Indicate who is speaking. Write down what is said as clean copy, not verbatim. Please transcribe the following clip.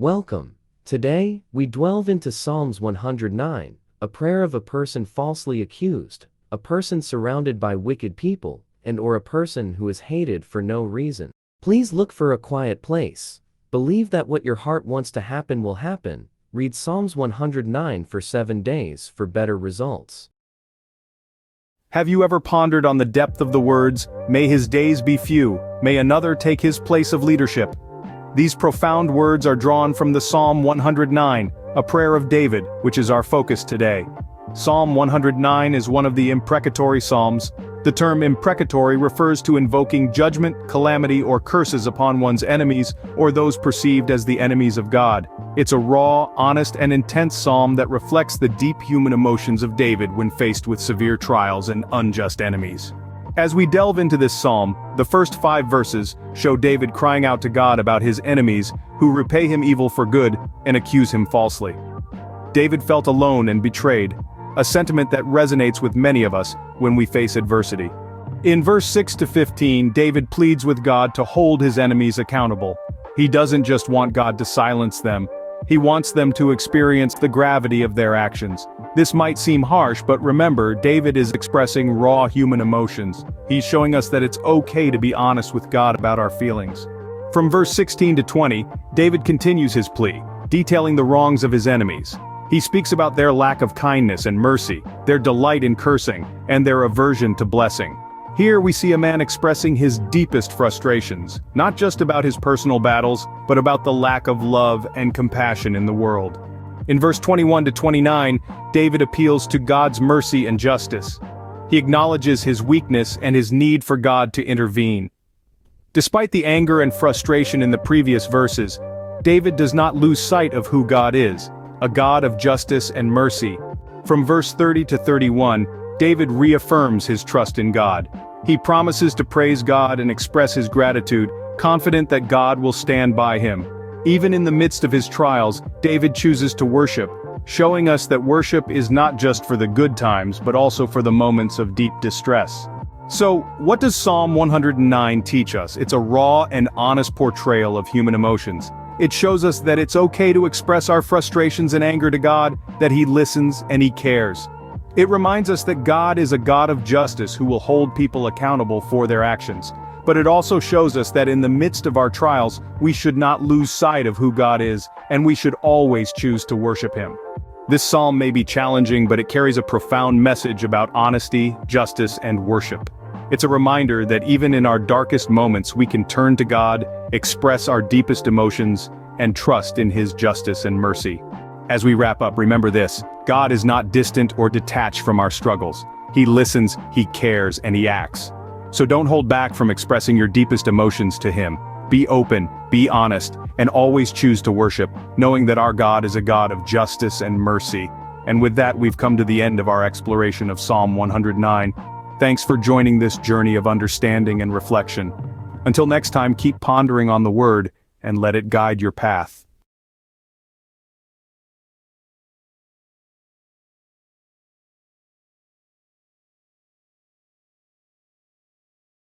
Speaker 1: Welcome. Today, we delve into Psalms 109, a prayer of a person falsely accused, a person surrounded by wicked people, and/or a person who is hated for no reason. Please look for a quiet place. Believe that what your heart wants to happen will happen. Read Psalms 109 for 7 days for better results.
Speaker 2: Have you ever pondered on the depth of the words, "May his days be few, may another take his place of leadership"? These profound words are drawn from the Psalm 109, a prayer of David, which is our focus today. Psalm 109 is one of the imprecatory psalms. The term imprecatory refers to invoking judgment, calamity, or curses upon one's enemies, or those perceived as the enemies of God. It's a raw, honest, and intense psalm that reflects the deep human emotions of David when faced with severe trials and unjust enemies. As we delve into this psalm, the first 5 verses show David crying out to God about his enemies, who repay him evil for good and accuse him falsely. David felt alone and betrayed, a sentiment that resonates with many of us when we face adversity. In verse 6 to 15, David pleads with God to hold his enemies accountable. He doesn't just want God to silence them, he wants them to experience the gravity of their actions. This might seem harsh, but remember, David is expressing raw human emotions. He's showing us that it's okay to be honest with God about our feelings. From verse 16 to 20, David continues his plea, detailing the wrongs of his enemies. He speaks about their lack of kindness and mercy, their delight in cursing, and their aversion to blessing. Here we see a man expressing his deepest frustrations, not just about his personal battles, but about the lack of love and compassion in the world. In verse 21 to 29, David appeals to God's mercy and justice. He acknowledges his weakness and his need for God to intervene. Despite the anger and frustration in the previous verses, David does not lose sight of who God is, a God of justice and mercy. From verse 30 to 31, David reaffirms his trust in God. He promises to praise God and express his gratitude, confident that God will stand by him. Even in the midst of his trials, David chooses to worship, showing us that worship is not just for the good times but also for the moments of deep distress. So, what does Psalm 109 teach us? It's a raw and honest portrayal of human emotions. It shows us that it's okay to express our frustrations and anger to God, that He listens and He cares. It reminds us that God is a God of justice who will hold people accountable for their actions. But it also shows us that in the midst of our trials, we should not lose sight of who God is, and we should always choose to worship Him. This psalm may be challenging, but it carries a profound message about honesty, justice, and worship. It's a reminder that even in our darkest moments we can turn to God, express our deepest emotions, and trust in His justice and mercy. As we wrap up, remember this: God is not distant or detached from our struggles. He listens, He cares, and He acts. So don't hold back from expressing your deepest emotions to Him. Be open, be honest, and always choose to worship, knowing that our God is a God of justice and mercy. And with that, we've come to the end of our exploration of Psalm 109. Thanks for joining this journey of understanding and reflection. Until next time, keep pondering on the Word and let it guide your path.